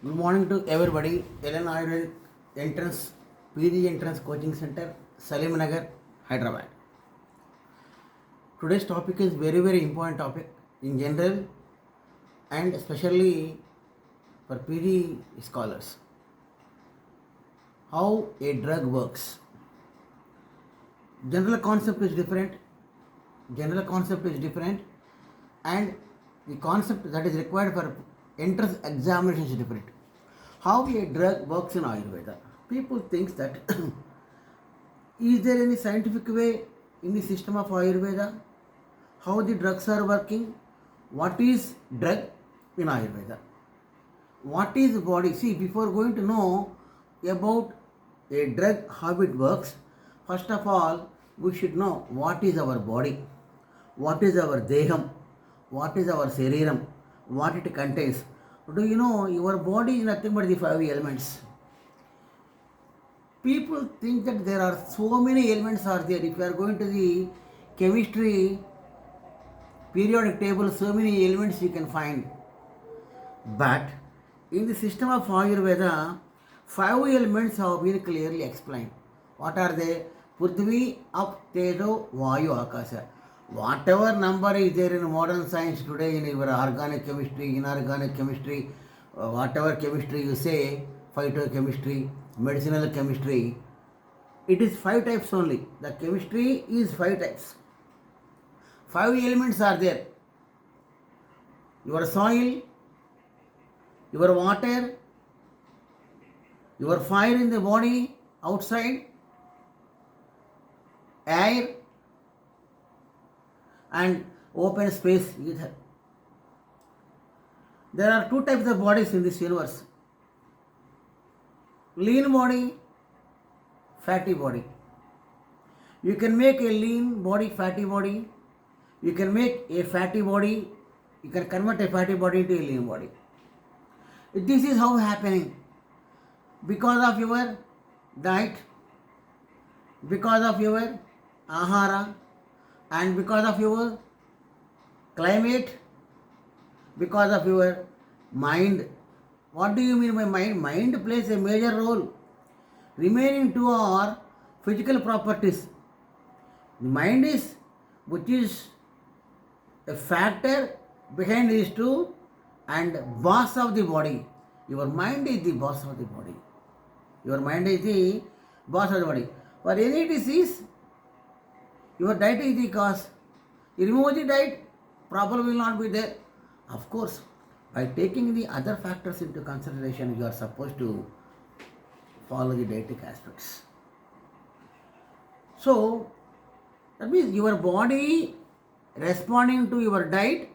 Good morning to everybody. Ayurvedic entrance, PG entrance coaching center, Salim Nagar, Hyderabad. Today's topic is very important topic in general and especially for PG scholars. How a drug works. General concept is different. And the concept that is required for entrance examination is different. How a drug works in Ayurveda. People think that is there any scientific way in the system of Ayurveda how the drugs are working? What is drug in Ayurveda? What is the body? See, before going to know about a drug, how it works, first of all, we should know what is our body, what is our deham, what is our shariram, what it contains. Do you know your body is nothing but the 5 elements? People think that there are so many elements are there. If you are going to the chemistry periodic table, so many elements you can find. But in the system of Ayurveda, 5 elements have been clearly explained. What are they? Prithvi, Ap, Tejo, Vayu, Akasha. Whatever number is there in modern science today, in your organic chemistry, inorganic chemistry, whatever chemistry you say, phytochemistry, medicinal chemistry, it is 5 types only. The chemistry is 5 types. 5 elements are there. Your soil, your water, your fire in the body, outside, air, and open space, ether. There are 2 types of bodies in this universe. Lean body, fatty body. You can make a lean body, fatty body. You can make a fatty body, you can convert a fatty body into a lean body. This is how happening. Because of your diet, because of your ahara, and because of your climate, because of your mind. What do you mean by mind? Mind plays a major role. Remaining 2 are physical properties. The mind is, which is a factor behind these 2 and boss of the body. Your mind is the boss of the body. Your mind is the boss of the body. For any disease, your diet is the cause. You remove the diet, problem will not be there. Of course, by taking the other factors into consideration, you are supposed to follow the dietetic aspects. So, that means your body responding to your diet,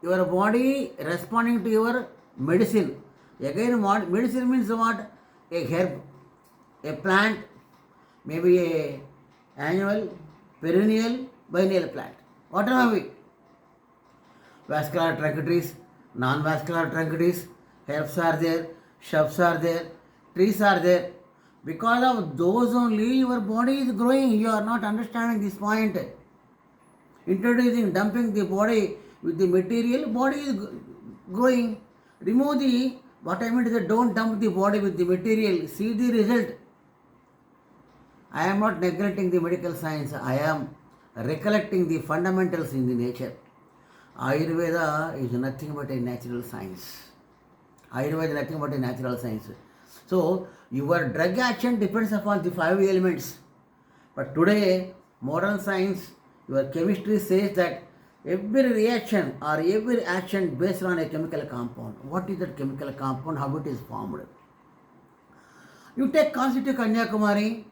your body responding to your medicine. Again, medicine means what? A herb, a plant, maybe a annual, perennial, biennial plant. Whatever be. Vascular tracheitis, non-vascular tracheitis, herbs are there, shrubs are there, trees are there. Because of those only your body is growing. You are not understanding this point. Introducing, dumping the body with the material, body is growing. Remove the, what I mean is that don't dump the body with the material. See the result. I am not neglecting the medical science. I am recollecting the fundamentals in the nature. Ayurveda is nothing but a natural science. Ayurveda is nothing but a natural science. So, your drug action depends upon the 5 elements. But today, modern science, your chemistry says that every reaction or every action based on a chemical compound. What is that chemical compound? How it is formed? You take constitutive Kanyakumari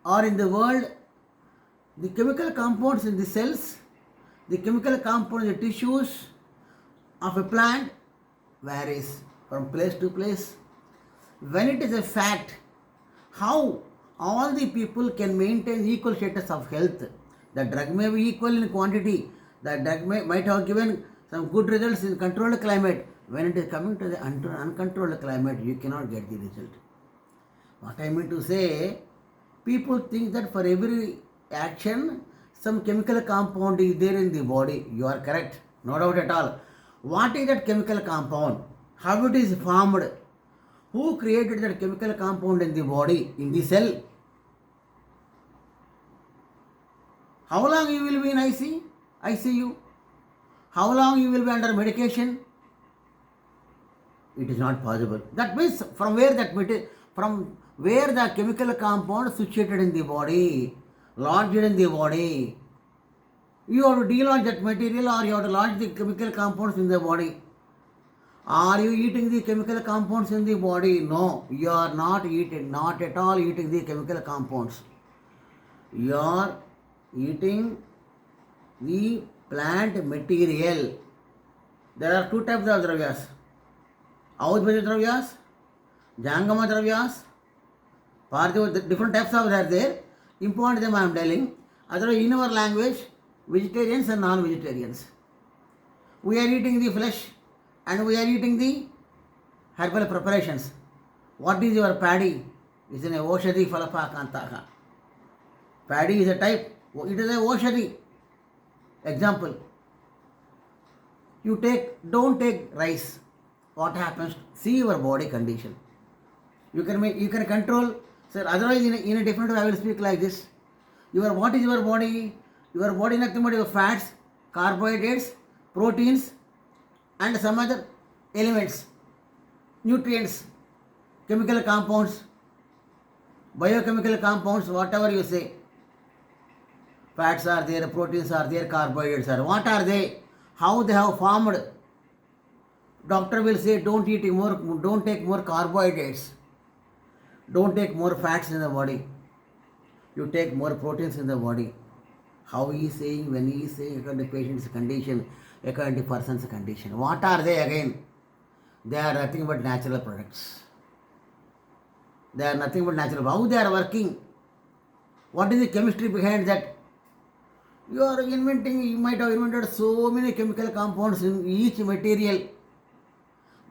or in the world, the chemical compounds in the cells, the chemical compounds in the tissues of a plant varies from place to place. When it is a fact, how all the people can maintain equal status of health. The drug may be equal in quantity. The drug might have given some good results in controlled climate. When it is coming to the uncontrolled climate, you cannot get the result. What I mean to say, people think that for every action, some chemical compound is there in the body. You are correct, no doubt at all. What is that chemical compound? How it is formed? Who created that chemical compound in the body, in the cell? How long you will be in ICU? How long you will be under medication? It is not possible. That means from where the chemical compound situated in the body, lodged in the body, you have to delodge that material or you have to lodge the chemical compounds in the body. Are you eating the chemical compounds in the body? No, you are not at all eating the chemical compounds. You are eating the plant material. There are two types of dravyas. Ayurvedic dravyas, Jangama dravyas, Parthiva, different types of are there. Important them I am telling. Otherwise, in our language, vegetarians and non-vegetarians. We are eating the flesh and we are eating the herbal preparations. What is your paddy? It is an Oshadi Falapakantaha. Paddy is a type. It is a Oshadi. Example. Don't take rice. What happens? See your body condition. You can control. Sir, otherwise in a different way I will speak like this. What is your body? Your body nothing but your fats, carbohydrates, proteins, and some other elements, nutrients, chemical compounds, biochemical compounds, whatever you say. Fats are there, proteins are there, carbohydrates are. What are they? How they have formed? Doctor will say don't take more carbohydrates, don't take more fats in the body, you take more proteins in the body. How he is saying, when he is saying according to patient's condition, according to person's condition. What are they again? They are nothing but natural products. They are nothing but natural. How they are working? What is the chemistry behind that? You might have invented so many chemical compounds in each material.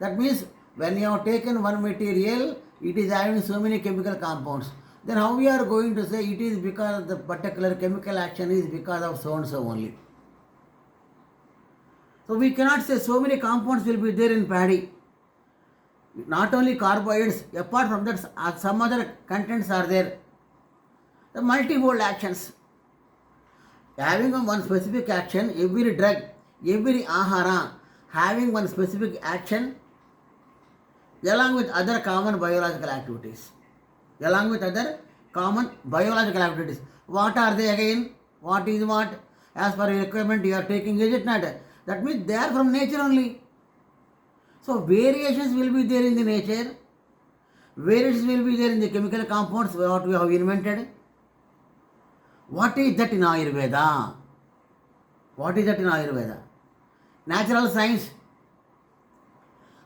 That means when you have taken one material, it is having so many chemical compounds. Then how we are going to say it is because the particular chemical action is because of so and so only. So we cannot say so many compounds will be there in paddy. Not only carbohydrates, apart from that some other contents are there. The multifold actions. Having one specific action, every drug, every ahara having one specific action along with other common biological activities. What are they again? What is what? As per your requirement you are taking, is it not? That means they are from nature only. So variations will be there in the nature. Variations will be there in the chemical compounds what we have invented. What is that in Ayurveda? Natural science.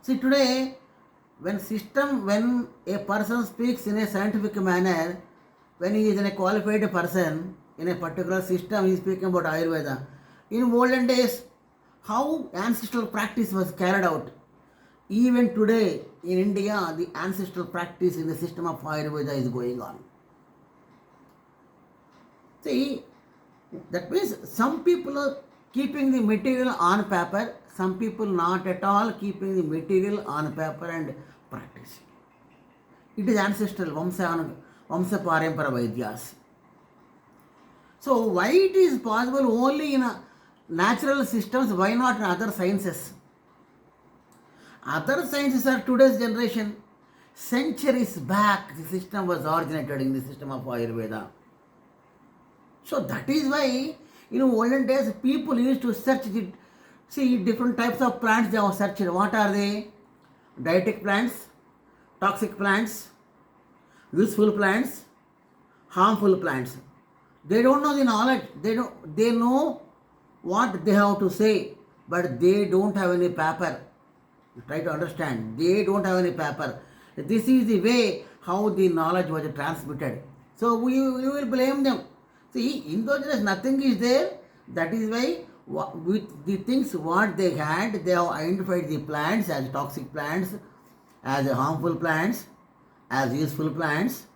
See today, when a person speaks in a scientific manner, when he is a qualified person in a particular system, he is speaking about Ayurveda. In olden days, how ancestral practice was carried out. Even today in India, the ancestral practice in the system of Ayurveda is going on. See, that means some people are keeping the material on paper, some people not at all keeping the material on paper and practicing. It is ancestral, Vamsa Parampara Vaidyas. So why it is possible only in natural systems, why not in other sciences? Other sciences are today's generation. Centuries back, the system was originated in the system of Ayurveda. So that is why, in olden days, people used to search different types of plants they have searched. What are they? Dietic plants, toxic plants, useful plants, harmful plants. They don't know the knowledge. They know what they have to say, but they don't have any paper. You try to understand. They don't have any paper. This is the way how the knowledge was transmitted. So we will blame them. See, in those days nothing is there. That is why with the things what they had, they have identified the plants as toxic plants, as harmful plants, as useful plants,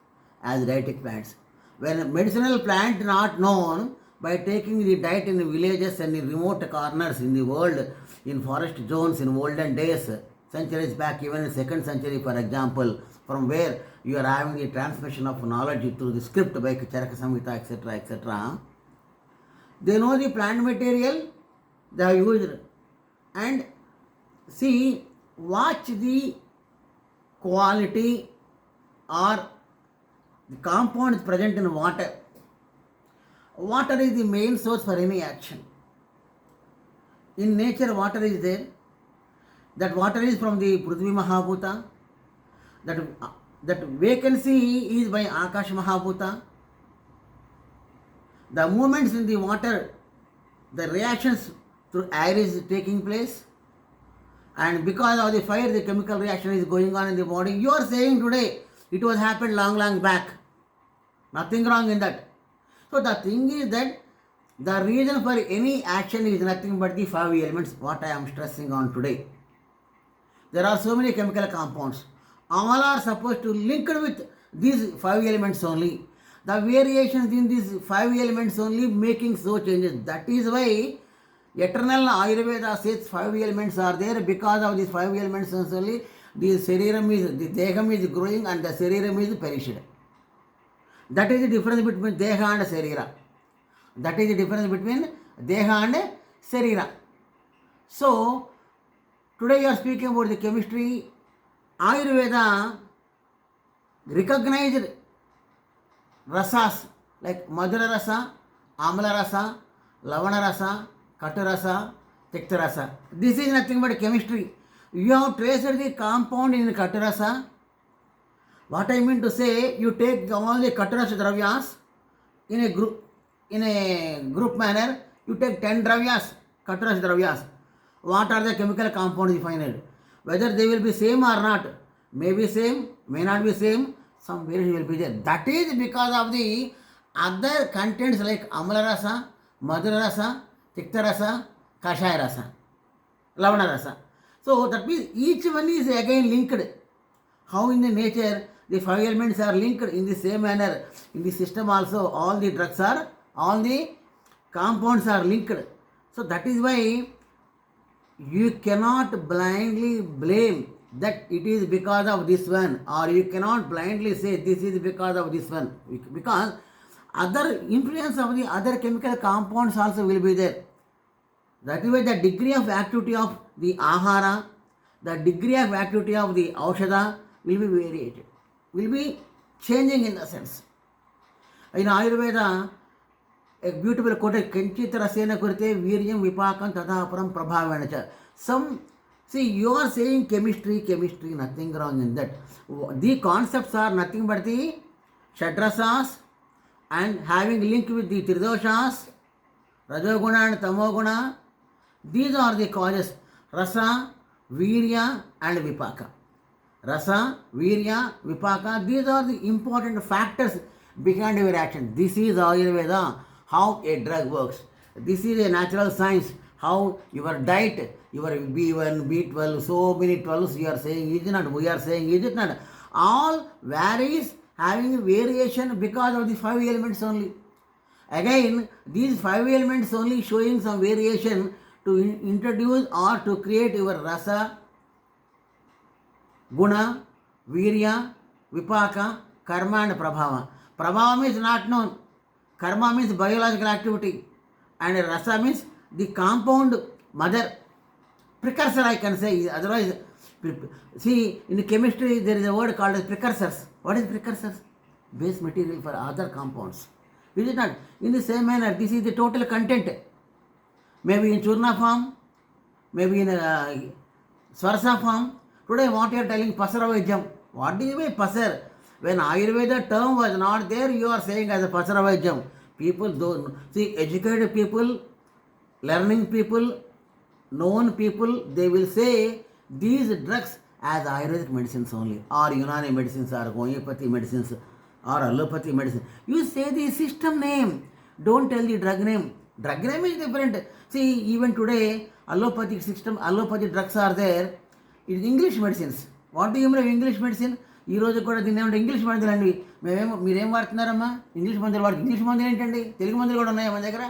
as dietic plants. When a medicinal plant not known, by taking the diet in the villages and in remote corners in the world, in forest zones in olden days, centuries back, even in 2nd century, for example, from where you are having the transmission of knowledge through the script by Charaka Samhita, etc., etc. They know the plant material they have used, and see, watch the quality or the compounds present in water. Water is the main source for any action. In nature, water is there. That water is from the Prithvi Mahabhuta. That vacancy is by Akash Mahabhuta. The movements in the water, the reactions through air is taking place. And because of the fire, the chemical reaction is going on in the body. You are saying today, it was happened long back. Nothing wrong in that. So the thing is that the reason for any action is nothing but the 5 elements, what I am stressing on today. There are so many chemical compounds. All are supposed to link with these 5 elements only. The variations in these 5 elements only making so changes. That is why eternal Ayurveda says 5 elements are there. Because of these 5 elements only, the Deham is growing and the Sariram is perished. That is the difference between Deha and Sarira. That is the difference between Deha and Sarira. So, today you are speaking about the chemistry. Ayurveda recognized rasas like Madhura rasa, Amla rasa, Lavana rasa, Kata rasa, Tikta rasa. This is nothing but chemistry. You have traced the compound in Kata rasa. What I mean to say, you take all the Kata rasa dravyas in a group manner. You take 10 dravyas, Kata rasa dravyas. What are the chemical compounds you find? Whether they will be same or not, may be same, may not be same, some variation will be there. That is because of the other contents like Amla rasa, Madhura rasa, Tikta rasa, Kashaya rasa, Lavana rasa. So that means each one is again linked. How in the nature the 5 elements are linked in the same manner. In the system also all the drugs are, all the compounds are linked. So that is why you cannot blindly blame that it is because of this one, or you cannot blindly say this is because of this one, because other influence of the other chemical compounds also will be there. That is why the degree of activity of the ahara, the degree of activity of the aushadha will be variated, will be changing in the sense. In Ayurveda, a beautiful quote, Kenchit Rasena Kurte, Viryam Vipakam Tataparam Prabhavanacha. Some, see, you are saying chemistry, nothing wrong in that. The concepts are nothing but the Shadrasas and having link with the Tridoshas, Rajoguna and Tamoguna. These are the causes, Rasa, Virya and Vipaka. Rasa, Virya, Vipaka, these are the important factors behind your action. This is Ayurveda, how a drug works. This is a natural science, how your diet, your B1, B12, so many 12s you are saying is not, we are saying is it not. All varies, having variation because of the 5 elements only. Again, these 5 elements only showing some variation to introduce or to create your rasa, guna, virya, vipaka, karma and prabhava. Prabhava is not known. Karma means biological activity. And rasa means the compound mother. Precursor I can say. Otherwise, see, in chemistry there is a word called as precursors. What is precursors? Base material for other compounds. Is it not? In the same manner, this is the total content. Maybe in Churna form, maybe in Swarsa form. Today what you are telling Pasaravaijam. What do you mean Pasar? When Ayurveda term was not there, you are saying as a Pasaravaijam. People don't see, educated people, learning people, known people, they will say these drugs as Ayurvedic medicines only, or Unani medicines, or homeopathy medicines, or allopathy medicine. You say the system name, don't tell the drug name. Drug name is different. See, even today, allopathic system, allopathic drugs are there. It is English medicines. What do you mean English medicine? ఈ రోజు కూడా దీన్ని ఏమంటే English మందులు అండి. మీరేం వాడుతున్నారమ్మా? English మందులు వాడు. ఇంగ్లీష్ మందులు ఏంటండి? తెలుగు మందులు కూడా ఉన్నాయా మన దగ్గర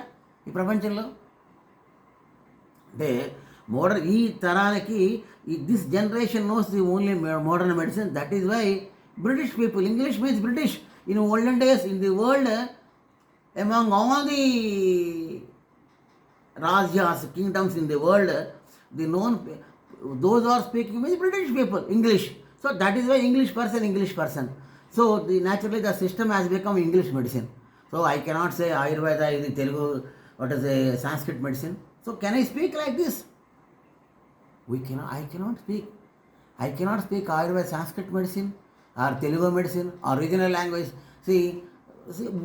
ఈ ప్రపంచంలో? అంటే ఈ తరానికి this generation knows the only modern medicine. That is why British people, English means British. In olden days in the world, among all the Rajas, kingdoms in the world, the known, those who are speaking with British people, English. So that is why English person. So naturally the system has become English medicine. So I cannot say Ayurveda is the Telugu, what is a Sanskrit medicine. So can I speak like this? I cannot speak. I cannot speak Ayurveda Sanskrit medicine or Telugu medicine or regional language. See,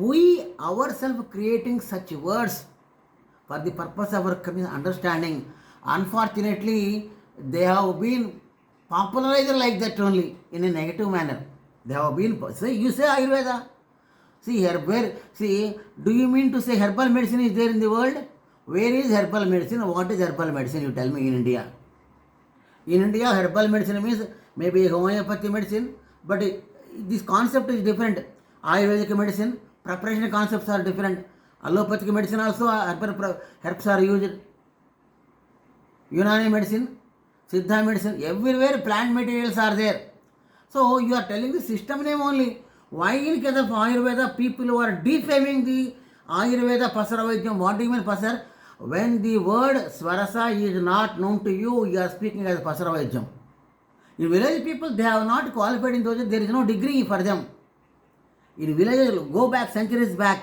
we ourselves creating such words for the purpose of our understanding. Unfortunately, they have been popularized like that only in a negative manner. They have been, you say Ayurveda. Do you mean to say herbal medicine is there in the world? Where is herbal medicine? What is herbal medicine? You tell me in India. In India, herbal medicine means maybe homeopathy medicine, but this concept is different. Ayurvedic medicine, preparation concepts are different. Allopathic medicine also, herbs are used. Unani medicine, Siddha medicine, everywhere plant materials are there. So you are telling the system name only. Why in case of Ayurveda, people who are defaming the Ayurveda Pasaravaijam? What do you mean Pasar? When the word Swarasa is not known to you, you are speaking as Pasaravaijam. In village people, they have not qualified in those, there is no degree for them. In villages, go back centuries back.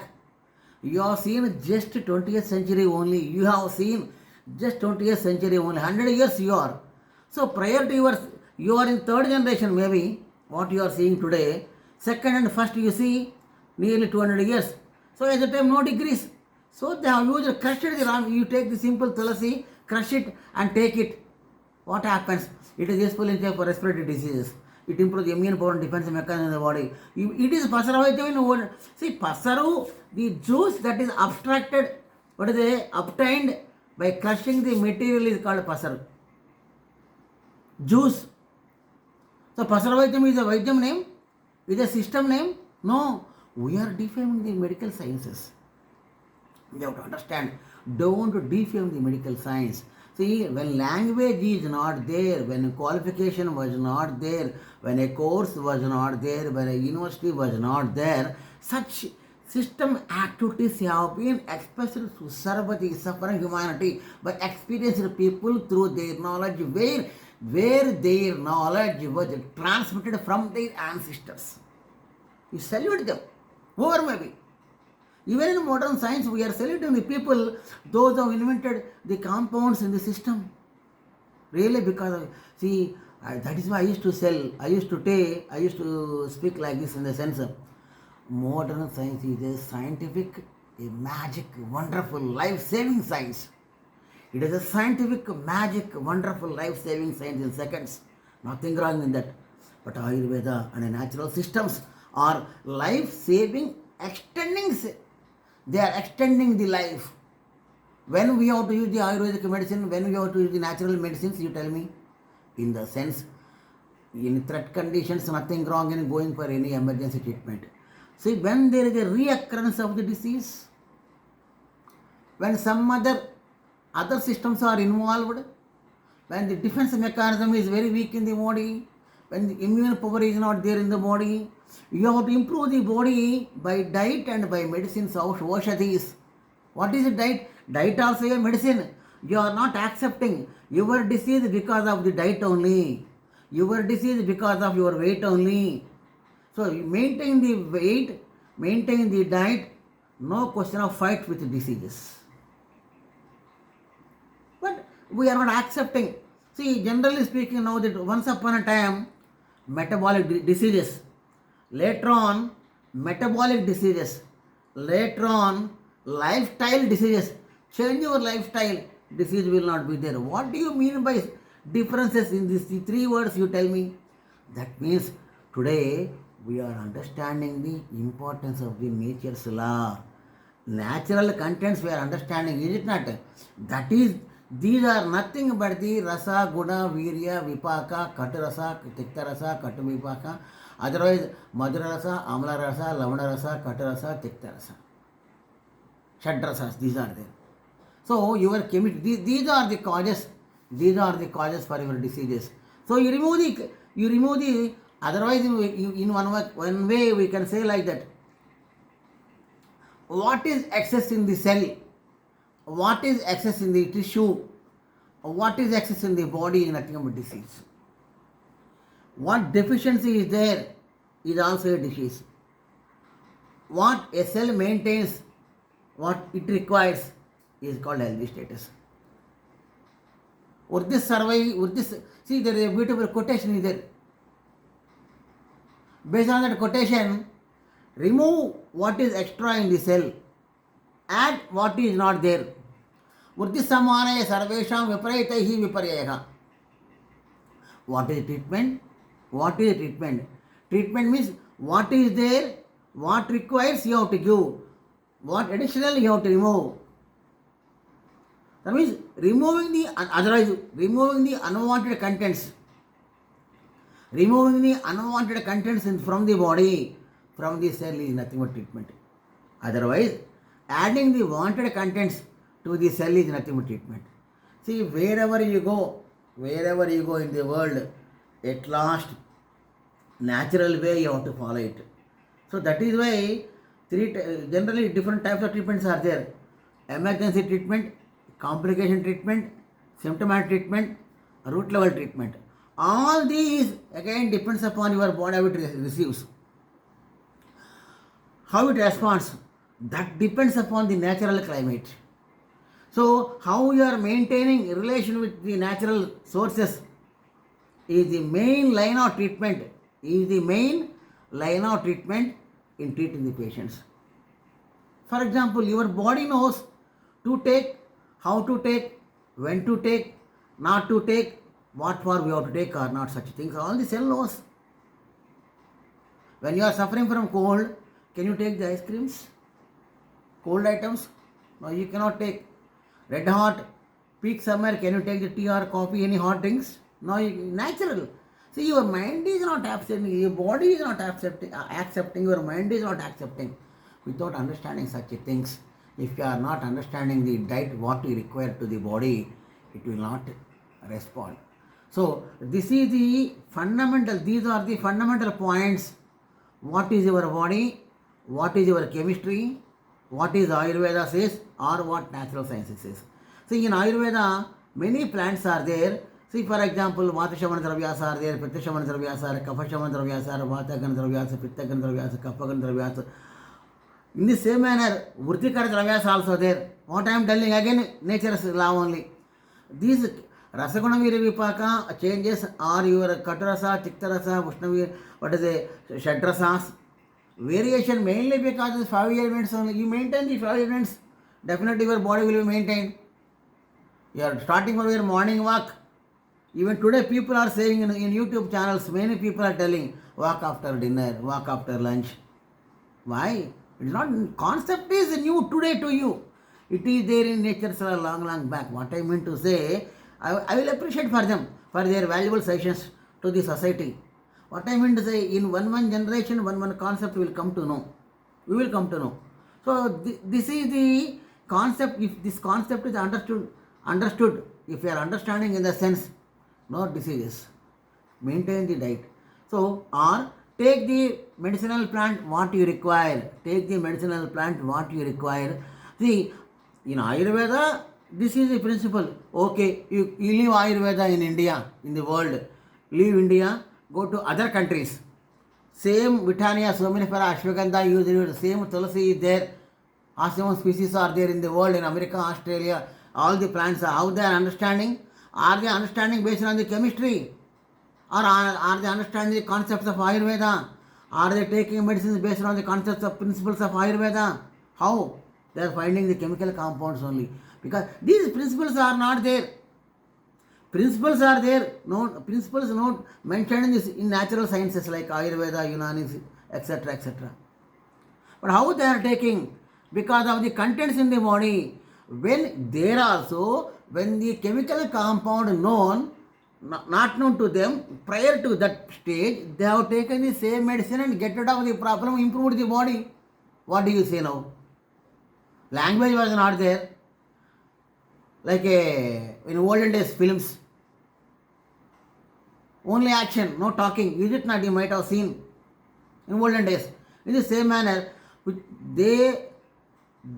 You have seen just 20th century only. You have seen just 20th century only. 100 years you are. So prior to you are in third generation maybe, what you are seeing today. Second and first you see nearly 200 years. So at the time no degrees. So they have used, crushed the ram. You take the simple tulasi, crush it and take it. What happens? It is useful in for respiratory diseases. It improves the immune power and defense mechanism in the body. It is Pasaravaijam in word. See, Pasaru, the juice that is abstracted, obtained by crushing the material is called Pasaru. Juice. So Pasaravaijam is a Vaijam name? Is a system name? No. We are defaming the medical sciences. You have to understand. Don't defame the medical science. See, when language is not there, when qualification was not there, when a course was not there, when a university was not there, such system activities have been expressed to serve the suffering humanity by experienced people through their knowledge, where their knowledge was transmitted from their ancestors. You salute them, whoever may be. Even in modern science, we are saluting the people, those who have invented the compounds in the system. Really, because that is why I used to speak like this in the sense of modern science is a scientific, a magic, wonderful, life-saving science. It is a scientific, magic, wonderful, life-saving science in seconds. Nothing wrong in that. But Ayurveda and natural systems are life-saving, they are extending the life. When we have to use the Ayurvedic medicine, when we have to use the natural medicines, you tell me? In the sense, in threat conditions, nothing wrong in going for any emergency treatment. See, when there is a reoccurrence of the disease, when some other systems are involved, when the defense mechanism is very weak in the body, when the immune power is not there in the body, you have to improve the body by diet and by medicines of Oshadhis. What is diet? Diet also a medicine. You are not accepting your disease because of the diet only. Your disease because of your weight only. So maintain the weight, maintain the diet, no question of fight with diseases. But we are not accepting. See, generally speaking, now that once upon a time, metabolic diseases, later on metabolic diseases, later on lifestyle diseases. Change your lifestyle, disease will not be there. What do you mean by differences in these three words? You tell me. That means today we are understanding the importance of the nature's law. Natural contents we are understanding, is it not? That is, these are nothing but the rasa, guna, virya, vipaka, kata rasa, tikta rasa, kata vipaka. Otherwise, madhura rasa, amla rasa, lavana rasa, kata rasa, tikta rasa. Shadrasas, these are there. So, these are the causes These are the causes for your diseases. So you remove the otherwise in one way we can say like that. What is excess in the cell? What is excess in the tissue? What is excess in the body is nothing but disease. What deficiency is there is also a disease. What a cell maintains, what it requires is called healthy status. Would this survive? Would this see? There is a beautiful quotation is there. Based on that quotation, remove what is extra in the cell, add what is not there. Vruddhi samane sarvesham viparayataihi viparyaha. What is treatment? What is treatment? Treatment means what is there, what requires you have to give, what additional you have to remove. That means removing the unwanted contents. Removing the unwanted contents from the body, from the cell is nothing but treatment. Otherwise, adding the wanted contents to the cell is nothing but treatment. See, wherever you go in the world, at last, natural way you have to follow it. So that is why generally different types of treatments are there. Emergency treatment, complication treatment, symptomatic treatment, root level treatment. All these again depends upon your body how it receives. How it responds, that depends upon the natural climate. So how you are maintaining relation with the natural sources is the main line of treatment, in treating the patients. For example, your body knows to take, how to take, when to take, not to take, what for we have to take or not, such things. All the cell knows. When you are suffering from cold, can you take the ice creams? Cold items? No, you cannot take. Red hot, peak summer, can you take the tea or coffee, any hot drinks? No, natural. See, your mind is not accepting, your body is not accepting, your mind is not accepting. Without understanding such things, if you are not understanding the diet, what you require to the body, it will not respond. So, this is the fundamental, these are the fundamental points. What is your body? What is your chemistry? What is Ayurveda says or what natural sciences says. See, in Ayurveda, many plants are there. See, for example, Vata Shamana Dravyas are there, Pitta Shamana Dravyas are, Kapha Shamana Dravyas are, Vata Gana Dravyas, Pitta Gana Dravyas, Kapha Gana Dravyas. In the same manner, Vrutikara Dravyas also there. What I am telling again, nature's law only. These Rasaguna Vira Vipaka changes are your Katarasa, Chiktarasa, Vushnavi, what is a Shadrasas. Variation mainly because of the 5 elements only. You maintain the 5 elements, definitely your body will be maintained. You are starting from your morning walk. Even today people are saying in YouTube channels, many people are telling, walk after dinner, walk after lunch. Why? It's not, concept is new today to you. It is there in nature long back. What I mean to say, I will appreciate for them, for their valuable suggestions to the society. What I mean to say, in one generation, one concept will come to know. We will come to know. So this is the concept. If this concept is understood, if you are understanding in the sense, no diseases. Maintain the diet. So, or take the medicinal plant what you require. Take the medicinal plant what you require. See, in Ayurveda, this is the principle. Okay, you leave Ayurveda in India, in the world. Leave India, go to other countries. Same Britannia, Sominifera, Ashwagandha used, same Tulsi is there. Assamon species are there in the world, in America, Australia. All the plants are, how they are understanding? Are they understanding based on the chemistry? Or are they understanding the concepts of Ayurveda? Are they taking medicines based on the concepts of principles of Ayurveda? How? They are finding the chemical compounds only. Because these principles are not there. Principles are there. No principles not mentioned in natural sciences like Ayurveda, Unani, etc., etc. But how they are taking? Because of the contents in the body. When there also, when the chemical compound known, not known to them, prior to that stage, they have taken the same medicine and get rid of the problem, improved the body. What do you say now? Language was not there. like in olden days films, only action, no talking. Is it not? You might have seen in olden days. In the same manner, they,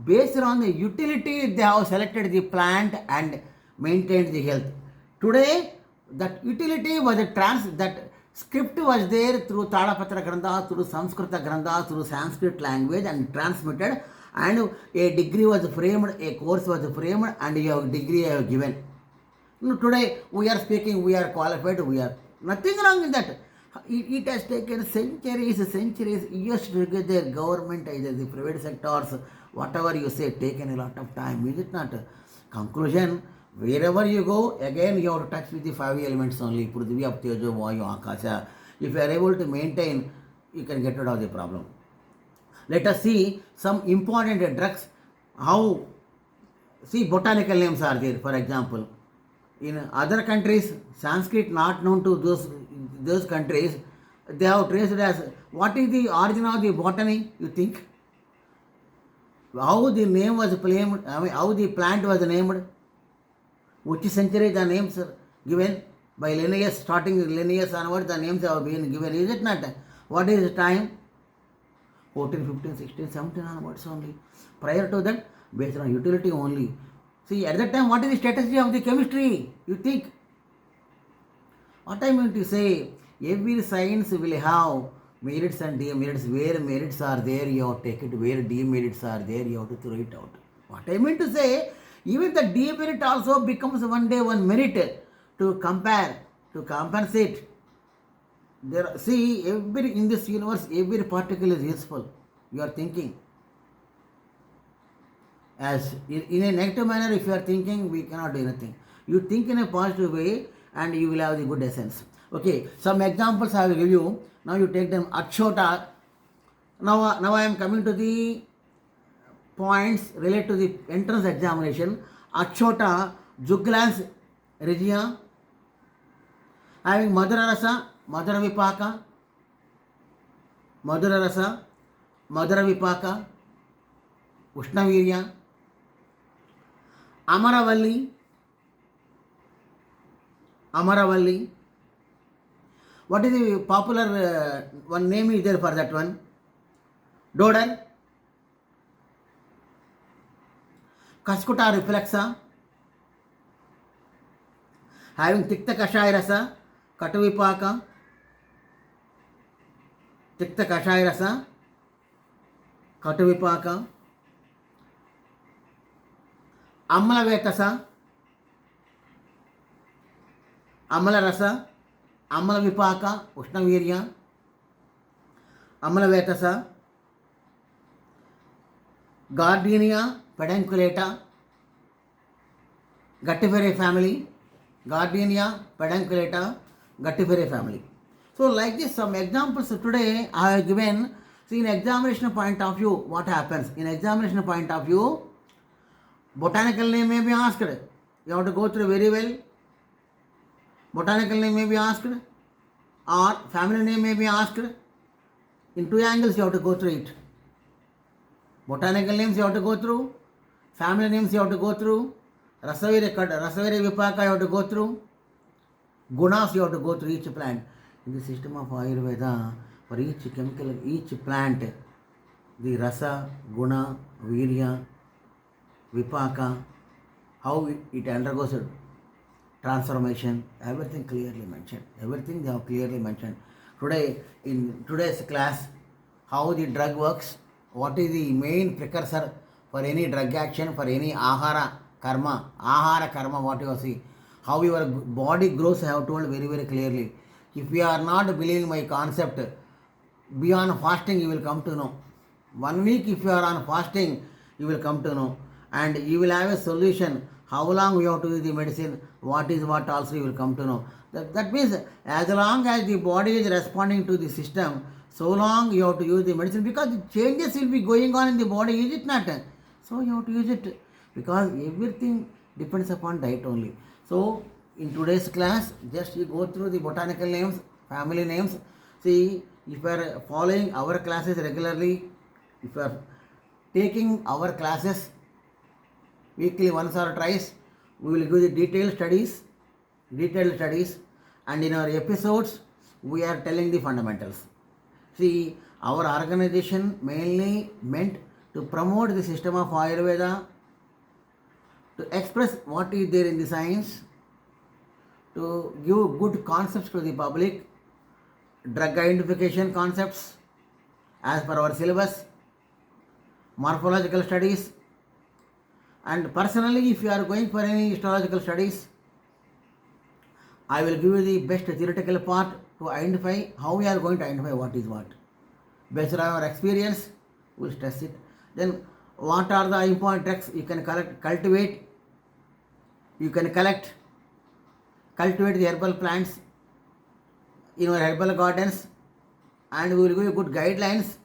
based on the utility, they have selected the plant and maintained the health. Today, that utility was that script was there through Tadapatra Grantha, through Sanskrita Grantha, through Sanskrit language and transmitted, and a degree was framed, a course was framed, and your degree you have given. Today we are speaking, we are qualified, we are nothing wrong in that. It has taken centuries, years to get the government, either the private sectors, whatever you say, taken a lot of time. Is it not? Conclusion, wherever you go, again you have to touch with the 5 elements only. Prithvi, Ap, Tejo, Vayu, Akasha. If you are able to maintain, you can get rid of the problem. Let us see some important drugs. How, see, botanical names are there, for example. In other countries, Sanskrit not known to those countries, they have traced it as, what is the origin of the botany, you think? How the name was claimed, how the plant was named, which century the names are given, by lineage, starting lineage onwards, the names have been given, is it not? What is the time? 14, 15, 16, 17 onwards only. Prior to that, based on utility only. See, at that time, what is the strategy of the chemistry? You think? What I mean to say, every science will have merits and demerits. Where merits are there, you have to take it. Where demerits are there, you have to throw it out. What I mean to say, even the demerit also becomes one day one merit to compare, to compensate. See, in this universe, every particle is useful. You are thinking. As in a negative manner, if you are thinking, we cannot do anything. You think in a positive way and you will have the good essence. Okay, some examples I will give you. Now you take them. Akshota. Now I am coming to the points related to the entrance examination. Akshota, Juglans Regia, having Madhura Rasa, Madhura Vipaka, Madhura Rasa, Madhura Vipaka, Ushnavirya, Amaravalli. What is the popular one name is there for that one? Dodar, Kaskuta reflexa, having Tikta Kashaya Rasa, Katavipaka, Tikta Kashaya Rasa, Katavipaka, Amala Vetasa, Amala Rasa, Amala Vipaka, Ushnavirya, Amala Vetasa, Gardenia, Pedunculata, Gattiferae family, Gardenia, Pedunculata, Gattiferae family. So like this, some examples today I have given. See, in examination point of view, what happens? In examination point of view, botanical name may be asked. You have to go through very well. Botanical name may be asked, or family name may be asked. In 2 angles you have to go through it. Botanical names you have to go through, family names you have to go through, Rasavira Vipaka you have to go through, Gunas you have to go through each plant. In the system of Ayurveda, for each chemical, each plant, the Rasa, Guna, Virya, Vipaka, how it undergoes transformation, everything clearly mentioned. Everything they have clearly mentioned. Today, in today's class, how the drug works, what is the main precursor for any drug action, for any ahara karma, what you see, how your body grows, I have told very, very clearly. If you are not believing my concept, beyond fasting you will come to know. 1 week if you are on fasting, you will come to know. And you will have a solution. How long you have to use the medicine, what is what also you will come to know. That means as long as the body is responding to the system, so long you have to use the medicine, because the changes will be going on in the body, is it not? So you have to use it, because everything depends upon diet only. So in today's class, just you go through the botanical names, family names. See, if you are following our classes regularly, if you are taking our classes weekly once or twice, We will give the detailed studies, and in our episodes, we are telling the fundamentals. See, our organization mainly meant to promote the system of Ayurveda, to express what is there in the science, to give good concepts to the public, drug identification concepts as per our syllabus, morphological studies, and personally, if you are going for any histological studies, I will give you the best theoretical part to identify how we are going to identify what is what. Based on our experience, we will stress it. Then, what are the important drugs you can cultivate? You can cultivate the herbal plants in your herbal gardens, and we will give you good guidelines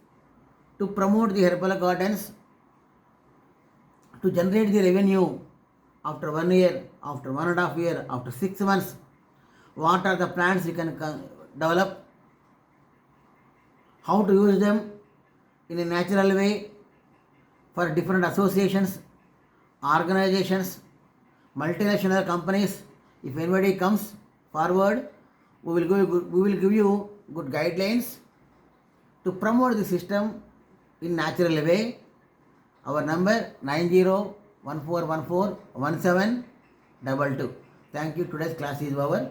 to promote the herbal gardens, to generate the revenue after 1 year, after 1.5 years, after 6 months. What are the plants you can develop? How to use them in a natural way for different associations, organizations, multinational companies. If anybody comes forward, we will give you good guidelines to promote the system in natural way. Our number 9014141722. Thank you. Today's class is over.